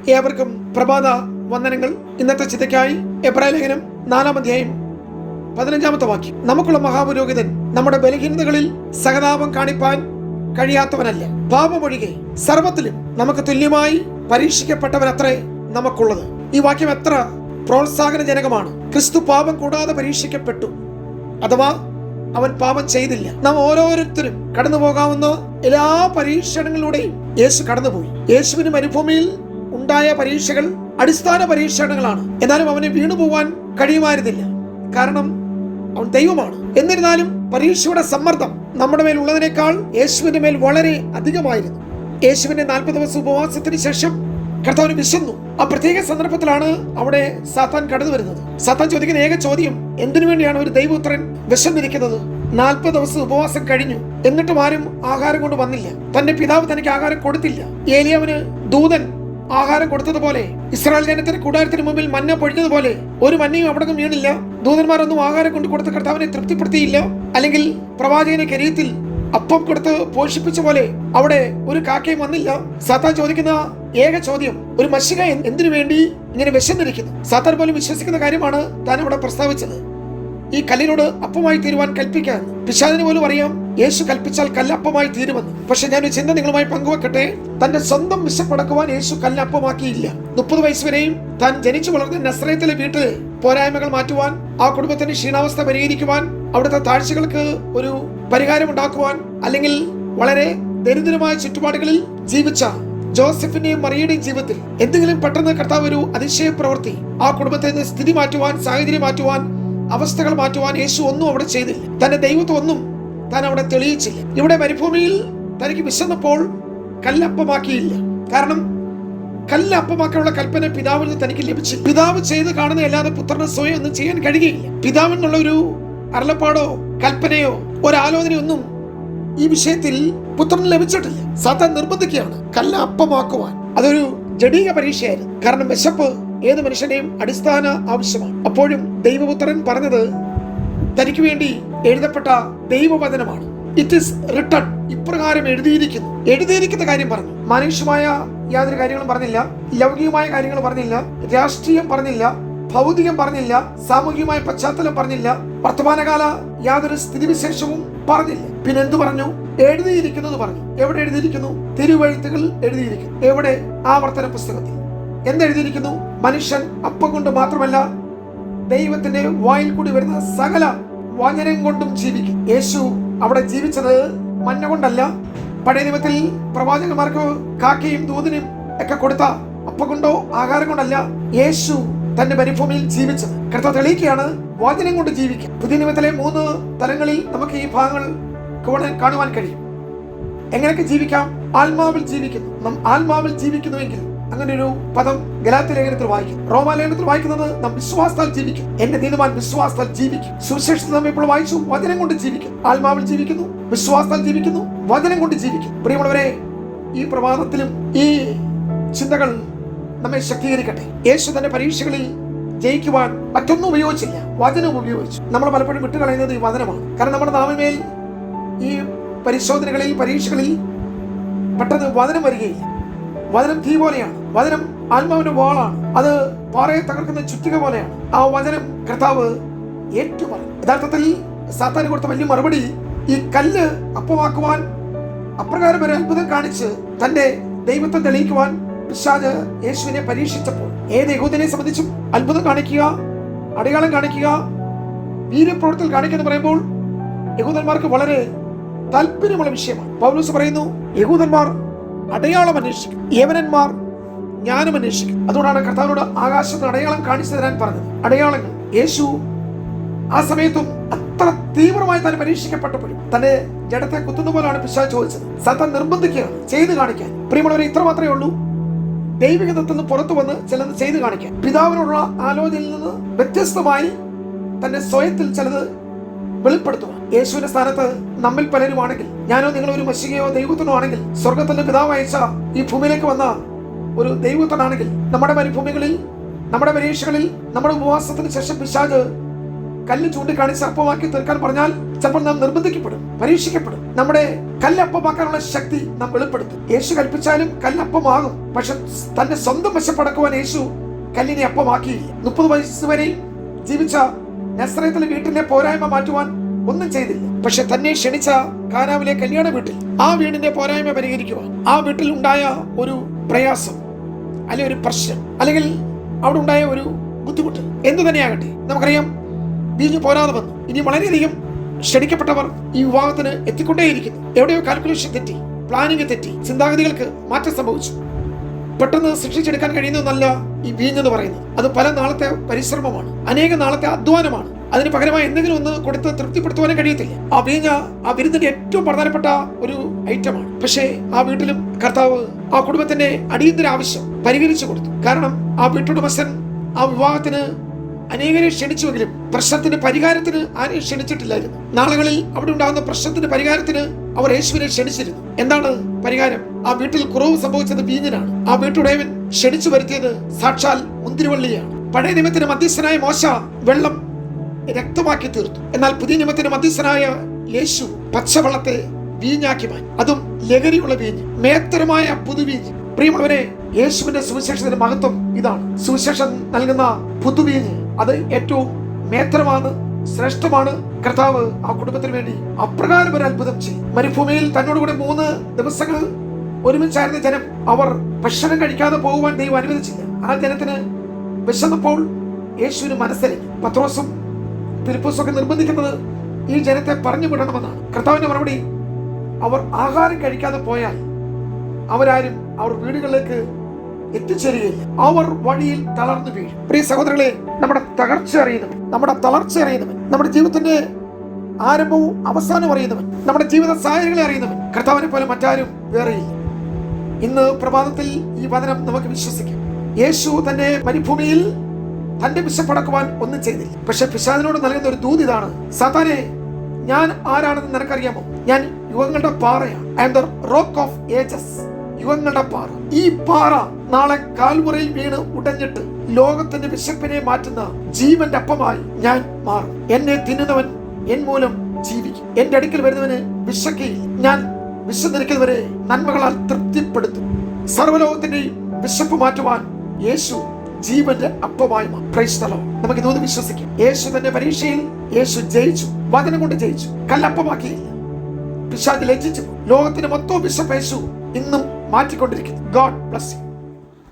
ഏവർക്കും പ്രഭാത വന്ദനങ്ങൾ. ഇന്നത്തെ ചിന്തയ്ക്കായി എബ്രായ ലേഖനം 4-ാം അധ്യായം 15-ാമത്തെ വാക്യം. നമുക്കുള്ള മഹാപുരോഹിതൻ നമ്മുടെ ബലഹീനതകളിൽ സഹതാപം കാണിപ്പാൻ കഴിയാത്തവനല്ല, പാപമൊഴികെ സർവ്വത്തിലും നമുക്ക് തുല്യമായി പരീക്ഷിക്കപ്പെട്ടവനത്രേ നമുക്കുള്ളത്. ഈ വാക്യം എത്ര പ്രോത്സാഹനജനകമാണ്. ക്രിസ്തു പാപം കൂടാതെ പരീക്ഷിക്കപ്പെട്ടു, അഥവാ അവൻ പാപം ചെയ്തില്ല. നാം ഓരോരുത്തരും കടന്നു പോകാവുന്ന എല്ലാ പരീക്ഷണങ്ങളിലൂടെയും യേശു കടന്നുപോയി. യേശുവിന് മരുഭൂമിയിൽ ഉണ്ടായ പരീക്ഷകൾ അടിസ്ഥാന പരീക്ഷണങ്ങളാണ്. എന്നാലും അവന് വീണുപോകാൻ കഴിയുമായിരുന്നില്ല, കാരണം അവൻ ദൈവമാണ്. എന്നിരുന്നാലും പരീക്ഷയുടെ സമ്മർദ്ദം നമ്മുടെ മേൽ ഉള്ളതിനേക്കാൾ യേശുവിന്റെ മേൽ വളരെ അധികമായിരുന്നു. യേശുവിന്റെ 40 ദിവസ ഉപവാസത്തിന് ശേഷം കർത്താവിന് വിശന്നു. ആ പ്രത്യേക സന്ദർഭത്തിലാണ് അവിടെ സാത്താൻ കടന്നു വരുന്നത്. സാത്താൻ ചോദിക്കുന്ന ഏക ചോദ്യം, എന്തിനു വേണ്ടിയാണ് ഒരു ദൈവപുത്രൻ വിശന്നിരിക്കുന്നത്? 40 ദിവസം ഉപവാസം കഴിഞ്ഞു, എന്നിട്ടും ആരും ആഹാരം കൊണ്ട് വന്നില്ല. തന്റെ പിതാവ് തനിക്ക് ആഹാരം കൊടുത്തില്ല. ഏലിയാവിന് ദൂതൻ ആഹാരം കൊടുത്തതുപോലെ, ഇസ്രായേൽ ജനത്തിന് കൂടാരത്തിന് മുമ്പിൽ മന്ന പൊഴിഞ്ഞതുപോലെ ഒരു മന്നയും അവിടെ വീണില്ല. ദൂതന്മാരൊന്നും ആഹാരം കൊണ്ട് കൊടുത്ത് കർത്താവിനെ തൃപ്തിപ്പെടുത്തിയില്ല. അല്ലെങ്കിൽ പ്രവാചകനെ കരീത്തിൽ അപ്പം കൊടുത്ത് പോഷിപ്പിച്ച പോലെ അവിടെ ഒരു കാക്കയും വന്നില്ല. സാത്താൻ ചോദിക്കുന്ന ഏക ചോദ്യം, ഒരു മശിക എന്തിനു വേണ്ടി ഇങ്ങനെ വിശന്നിരിക്കുന്നു? സാത്താൻ പോലും വിശ്വസിക്കുന്ന കാര്യമാണ് താൻ അവിടെ പ്രസ്താവിച്ചത്. ഈ കല്ലിനോട് അപ്പമായി തീരുവാൻ കൽപ്പിക്കാൻ പിശാചിന് പോലും അറിയാം യേശു കൽപ്പിച്ചാൽ കല്ല് അപ്പമായി തീരുമെന്ന്. പക്ഷെ ഞാനൊരു ചിന്ത നിങ്ങളുമായി പങ്കുവെക്കട്ടെ. തന്റെ സ്വന്തം വിശപ്പടക്കുവാൻ യേശു കല്ല് അപ്പമാക്കിയില്ല. 30 വയസ്സ് വരെയും താൻ ജനിച്ചു വളർന്ന നസ്രയത്തിലെ വീട്ടിലെ പോരായ്മകൾ മാറ്റുവാൻ, ആ കുടുംബത്തിന്റെ ക്ഷീണാവസ്ഥ പരിഹരിക്കുവാൻ, അവിടുത്തെ താഴ്ചകൾക്ക് ഒരു പരിഹാരം ഉണ്ടാക്കുവാൻ, അല്ലെങ്കിൽ വളരെ ദരിദ്രമായ ചുറ്റുപാടുകളിൽ ജീവിച്ച ജോസഫിന്റെയും മറിയയുടെയും ജീവിതത്തിൽ എന്തെങ്കിലും പെട്ടെന്ന് കർത്താവ് ഒരു അതിശയ പ്രവൃത്തി, ആ കുടുംബത്തെ സ്ഥിതി മാറ്റുവാൻ, സാഹചര്യം മാറ്റുവാൻ, അവസ്ഥകൾ മാറ്റുവാൻ യേശു ഒന്നും അവിടെ ചെയ്തില്ല. തന്റെ ദൈവത്വം ഒന്നും താൻ അവിടെ തെളിയിച്ചില്ല. ഇവിടെ മരുഭൂമിയിൽ തനിക്ക് വിശന്നപ്പോൾ കല്ലപ്പമാക്കിയില്ല. കാരണം കല്ലപ്പമാക്കാനുള്ള കൽപ്പന പിതാവിൽ നിന്ന് തനിക്ക് ലഭിച്ചു. പിതാവ് ചെയ്ത് കാണുന്ന അല്ലാതെ പുത്രന് സ്വയം ഒന്നും ചെയ്യാൻ കഴിയുകയില്ല. പിതാവിൽ നിന്നുള്ള ഒരു അരുളപ്പാടോ കൽപ്പനയോ ഒരാലോചനയൊന്നും ഈ വിഷയത്തിൽ പുത്രന് ലഭിച്ചിട്ടില്ല. സാത്താൻ നിർബന്ധിക്കുകയാണ് കല്ല് അപ്പമാക്കുവാൻ. അതൊരു ജഡീക പരീക്ഷയായിരുന്നു. കാരണം വിശപ്പ് ഏത് മനുഷ്യന്റെയും അടിസ്ഥാന ആവശ്യമാണ്. അപ്പോഴും ദൈവപുത്രൻ പറഞ്ഞത് തനിക്ക് വേണ്ടി എഴുതപ്പെട്ട ദൈവവചനമാണ്. ഇറ്റ് ഈസ് റിട്ടൺ, ഇപ്രകാരം എഴുതിയിരിക്കുന്ന കാര്യം പറഞ്ഞു. മാനുഷികമായ യാതൊരു കാര്യങ്ങളും പറഞ്ഞില്ല, ലൗകികമായ കാര്യങ്ങൾ പറഞ്ഞില്ല, രാഷ്ട്രീയം പറഞ്ഞില്ല, ഭൗതികം പറഞ്ഞില്ല, സാമൂഹികമായ പശ്ചാത്തലം പറഞ്ഞില്ല, വർത്തമാനകാല യാതൊരു സ്ഥിതിവിശേഷവും പറഞ്ഞില്ല. പിന്നെ എന്തു പറഞ്ഞു? എഴുതിയിരിക്കുന്നത് പറഞ്ഞു. എവിടെ എഴുതിയിരിക്കുന്നു? തിരുവെഴുത്തുകൾ എഴുതിയിരിക്കുന്നു. എവിടെ? ആവർത്തന പുസ്തകത്തിൽ. എന്തെഴുതിയിരിക്കുന്നു? മനുഷ്യൻ അപ്പം കൊണ്ട് മാത്രമല്ല, ദൈവത്തിന്റെ വായിൽ കൂടി വരുന്ന സകല വചനം കൊണ്ടും ജീവിക്കും. യേശു അവിടെ ജീവിച്ചത് മഞ്ഞ കൊണ്ടല്ല. പഴയ നിയമത്തിൽ പ്രവാചകന്മാർക്ക് കാക്കയും ദൂതനും ഒക്കെ കൊടുത്ത അപ്പം കൊണ്ടോ ആഹാരം കൊണ്ടല്ല യേശു തന്റെ മരുഭൂമിയിൽ ജീവിച്ചത്. കർത്താവ് തെളിയിക്കുകയാണ് വചനം കൊണ്ട് ജീവിക്കാം. പുതിയ നിയമത്തിലെ 3 തലങ്ങളിൽ നമുക്ക് ഈ ഭാഗങ്ങൾ കാണുവാൻ കഴിയും. എങ്ങനെയൊക്കെ ജീവിക്കാം? ആത്മാവിൽ ജീവിക്കുന്നു. നാം ആത്മാവിൽ ജീവിക്കുന്നുവെങ്കിൽ അങ്ങനെ ഒരു പദം ഗലാത്യ ലേഖനത്തിൽ വായിക്കും. റോമാലേഖനത്തിൽ വായിക്കുന്നത് നാം വിശ്വാസത്താൽ ജീവിക്കും. എന്റെ നീതിമാൻ വിശ്വാസത്താൽ ജീവിക്കും. സുവിശേഷത്തിൽ നാം ഇപ്പോൾ വായിച്ചു വചനം കൊണ്ട് ജീവിക്കും. ആത്മാവിൽ ജീവിക്കുന്നു, വിശ്വാസത്താൽ ജീവിക്കുന്നു, വചനം കൊണ്ട് ജീവിക്കും. പ്രിയമുള്ളവരെ, ഈ പ്രഭാതത്തിലും ഈ ചിന്തകൾ നമ്മെ ശക്തീകരിക്കട്ടെ. യേശു തന്റെ പരീക്ഷകളിൽ ജയിക്കുവാൻ മറ്റൊന്നും ഉപയോഗിച്ചില്ല, വചനം ഉപയോഗിച്ചു. നമ്മൾ പലപ്പോഴും വിട്ടുകളയുന്നത് ഈ വചനമാണ്. കാരണം നമ്മുടെ നാമമേൽ ഈ പരിശോധനകളിൽ, പരീക്ഷകളിൽ പെട്ടെന്ന് വചനം വരികയില്ല. വചനം തീ പോലെയാണ്. വചനം ആത്മാവിന്റെ വാളാണ്. അത് പാറയെ തകർക്കുന്ന ചുറ്റിക പോലെയാണ്. ആ വചനം കർത്താവ് ഏറ്റുപറഞ്ഞു. യഥാർത്ഥത്തിൽ സാത്താന് കൊടുത്ത വലിയ മറുപടി, ഈ കല്ല് അപ്പമാക്കുവാൻ അപ്രകാരം ഒരു അത്ഭുതം കാണിച്ച് തന്റെ ദൈവത്വം തെളിയിക്കുവാൻ പിശാച് യേശുവിനെ പരീക്ഷിച്ചപ്പോൾ, ഏത് യഹൂദനെ സംബന്ധിച്ചും അത്ഭുതം കാണിക്കുക, അടയാളം കാണിക്കുക, വീര്യപ്രവൃത്തികൾ കാണിക്കുക എന്ന് പറയുമ്പോൾ യഹൂദന്മാർക്ക് വളരെ താല്പര്യമുള്ള വിഷയമാണ്. പൗലോസ് പറയുന്നു, യഹൂദന്മാർ അടയാളം അന്വേഷിക്കും, യവനന്മാർ ജ്ഞാനം അന്വേഷിക്കും. അതുകൊണ്ടാണ് കർത്താവിനോട് ആകാശത്ത് അടയാളം കാണിച്ചു തരാൻ പറഞ്ഞത്. അടയാളങ്ങൾ. യേശു ആ സമയത്തും അത്ര തീവ്രമായി തന്നെ പരീക്ഷിക്കപ്പെട്ടപ്പോഴും തന്റെ ജഡത്തെ കുത്തുന്ന പോലാണ് പിശാച് ചോദിച്ചത്. സാത്താൻ നിർബന്ധിക്കുകയാണ് ചെയ്ത് കാണിക്കാൻ. പ്രിയമുള്ളവരെ, ഇത്ര മാത്രമേ ഉള്ളൂ. ദൈവികതത്തിൽ നിന്ന് പുറത്തു വന്ന് ചിലത് ചെയ്ത് കാണിക്കാൻ, പിതാവിനുള്ള ആലോചനയിൽ നിന്ന് വ്യത്യസ്തമായി തന്റെ സ്വയത്തിൽ ചിലത് വെളിപ്പെടുത്തുക. യേശുവിന്റെ സ്ഥാനത്ത് നമ്മിൽ പലരുമാണെങ്കിൽ, ഞാനോ നിങ്ങളോ ഒരു മശികയോ ദൈവത്തിനോ ആണെങ്കിൽ, സ്വർഗത്തിന്റെ പിതാവ് അയച്ച ഈ ഭൂമിയിലേക്ക് വന്ന ഒരു ദൈവത്തിനാണെങ്കിൽ, നമ്മുടെ മരുഭൂമികളിൽ, നമ്മുടെ പരീക്ഷകളിൽ, നമ്മുടെ ഉപവാസത്തിന് ശേഷം പിശാച് കല്ല് ചൂണ്ടിക്കാണിച്ച് അപ്പമാക്കി തീർക്കാൻ പറഞ്ഞാൽ ചിലപ്പോൾ നാം നിർബന്ധിക്കപ്പെടും, പരീക്ഷിക്കപ്പെടും. നമ്മുടെ കല്ലപ്പമാക്കാനുള്ള ശക്തി നാം വെളിപ്പെടുത്തും. യേശു കൽപ്പിച്ചാലും കല്ലപ്പമാകും. പക്ഷെ തന്റെ സ്വന്തം വശപ്പടക്കുവാൻ യേശു കല്ലിനെ അപ്പമാക്കിയില്ല. 30 വയസ്സ് വരെയും ജീവിച്ച നസറേത്തിലെ വീട്ടിലെ പോരായ്മ മാറ്റുവാൻ ഒന്നും ചെയ്തില്ല. പക്ഷെ തന്നെ ക്ഷണിച്ച കാനാവിലെ കല്യാണ വീട്ടിൽ ആ വീടിന്റെ പോരായ്മ പരിഹരിക്കുവാൻ, ആ വീട്ടിൽ ഉണ്ടായ ഒരു പ്രയാസം അല്ലെങ്കിൽ ഒരു പ്രശ്നം, അല്ലെങ്കിൽ അവിടെ ഉണ്ടായ ഒരു ബുദ്ധിമുട്ട് എന്തു തന്നെയാകട്ടെ, നമുക്കറിയാം വീഞ്ഞു പോരാതെ വന്നു. ഇനി വളരെയധികം ക്ഷണിക്കപ്പെട്ടവർ ഈ വിവാഹത്തിന് എത്തിക്കൊണ്ടേയിരിക്കുന്നു. എവിടെയോ കാൽക്കുലേഷൻ തെറ്റി, പ്ലാനിങ് തെറ്റി, ചിന്താഗതികൾക്ക് മാറ്റം സംഭവിച്ചു. പെട്ടെന്ന് സൃഷ്ടിച്ചെടുക്കാൻ കഴിയുന്നതല്ല ഈ വീഞ്ഞെന്ന് പറയുന്നത്. അത് പല നാളത്തെ പരിശ്രമമാണ്, അനേക നാളത്തെ അധ്വാനമാണ്. അതിന് പകരമായി എന്തെങ്കിലും ഒന്ന് കൊടുത്ത് തൃപ്തിപ്പെടുത്തുവാനും കഴിയത്തില്ല. ആ വീഞ്ഞ ആ വിരുന്നിന്റെ ഏറ്റവും പ്രധാനപ്പെട്ട ഒരു ഐറ്റമാണ്. പക്ഷേ ആ വീട്ടിലും കർത്താവ് ആ കുടുംബത്തിന്റെ അടിയന്തര ആവശ്യം പരിഹരിച്ചു കൊടുത്തു. കാരണം ആ വീട്ടുടമസ്ഥൻ ആ വിവാഹത്തിന് അനേകരെ ക്ഷണിച്ചുവെങ്കിലും പ്രശ്നത്തിന്റെ പരിഹാരത്തിന് ആരെയും ക്ഷണിച്ചിട്ടില്ലായിരുന്നു. നാളുകളിൽ അവിടെ ഉണ്ടാകുന്ന പ്രശ്നത്തിന്റെ പരിഹാരത്തിന് അവർ യേശുവിനെ ക്ഷണിച്ചിരുന്നു. എന്താണ് പരിഹാരം? ആ വീട്ടിൽ കുറവ് സംഭവിച്ചത് വീഞ്ഞിനാണ്. ആ വീട്ടുടയവൻ ക്ഷണിച്ചു വരുത്തിയത് സാക്ഷാൽ മുന്തിരിവള്ളിയാണ്. പഴയ നിയമത്തിന് മധ്യസ്ഥനായ മോശ വെള്ളം രക്തമാക്കി തീർത്തു. എന്നാൽ പുതിയ നിയമത്തിന് മധ്യസ്ഥനായ യേശു പച്ചവെള്ളത്തെ വീഞ്ഞാക്കി മാറ്റി. അതും ലഹരിയുള്ള വീഞ്ഞ്, മേത്തരമായ പുതുവീഞ്ഞ്. പ്രിയമുള്ളവരെ, യേശുവിന്റെ സുവിശേഷത്തിന്റെ മഹത്വം ഇതാണ്. സുവിശേഷം നൽകുന്ന പുതുവീഞ്ഞ് അത് ഏറ്റവും മേത്തരമാണ്, ശ്രേഷ്ഠമാണ്. കർത്താവ് ആ കുടുംബത്തിന് വേണ്ടി അപ്രകാരം ഒരു അത്ഭുതം ചെയ്യും. മരുഭൂമിയിൽ തന്നോടുകൂടെ 3 ദിവസങ്ങൾ ഒരുമിച്ചായിരുന്ന ജനം, അവർ ഭക്ഷണം കഴിക്കാതെ പോകുവാൻ ദൈവം അനുവദിച്ചില്ല. ആ ജനത്തിന് വിശന്നപ്പോൾ യേശുവിന് മനസ്സിലായി. പത്രോസും ഫിലിപ്പോസും ഒക്കെ നിർബന്ധിക്കുന്നത് ഈ ജനത്തെ പറഞ്ഞു വിടണമെന്നാണ്. കർത്താവിന്റെ മറുപടി, അവർ ആഹാരം കഴിക്കാതെ പോയാൽ അവരാരും അവർ വീടുകളിലേക്ക് എത്തിച്ചേരുകയില്ല. അവർ വഴിയിൽ തളർന്നു വീഴും. പ്രിയ സഹോദരങ്ങളെ, നമ്മുടെ തകർച്ച അറിയുന്നവൻ, നമ്മുടെ തളർച്ച അറിയുന്നവൻ, നമ്മുടെ ജീവിതത്തിന്റെ ആരംഭവും അവസാനവും അറിയുന്നവൻ, നമ്മുടെ ജീവിത സാഹചര്യങ്ങളെ അറിയുന്നവൻ കർത്താവിനെ പോലെ മറ്റാരും വേറെയില്ല. ഇന്ന് പ്രഭാതത്തിൽ ഈ വചനം നമുക്ക് വിശ്വസിക്കാം. യേശു തന്റെ മരുഭൂമിയിൽ തന്റെ വിശപ്പടക്കുവാൻ ഒന്നും ചെയ്തില്ല. പക്ഷെ പിശാചിനോട് നൽകുന്ന ഒരു ദൂത് ഇതാണ്: സാത്താനെ, ഞാൻ ആരാണെന്ന് നിനക്കറിയാമോ? ഞാൻ യുഗങ്ങളുടെ പാറയാണ്. I am the rock of ages. യുഗങ്ങളുടെ പാറ. ഈ പാറ നാളെ കാൽമുറയിൽ വീണ് ഉടഞ്ഞിട്ട് ലോകത്തിന്റെ വിശപ്പിനെ മാറ്റുന്ന ജീവന്റെ അപ്പമായി ഞാൻ മാറും. എന്നെ തിന്നുന്നവൻ എൻ മൂലം ജീവിക്കും. എന്റെ അടുക്കൽ വരുന്നവന് വിശക്കയില്ല. ഞാൻ വിശന്നിരിക്കുന്നവരെ നന്മകളാൽ തൃപ്തിപ്പെടുത്തും. സർവ്വലോകത്തിന്റെയും വിശപ്പ് മാറ്റുവാൻ യേശു ജീവന്റെ അപ്പമായി മാറും. Praise the Lord. നമുക്ക് ഇതൊന്ന് വിശ്വസിക്കാം. യേശു തന്റെ പരീക്ഷയിൽ യേശു ജയിച്ചു. വചനം കൊണ്ട് ജയിച്ചു. കല്ലപ്പമാക്കിയില്ല. പിശാച് ലജ്ജിച്ചു. ലോകത്തിന് മൊത്തം വിശപ്പ് യേശു ഇന്നും മാറ്റിക്കൊണ്ടിരിക്കുന്നു. God bless you.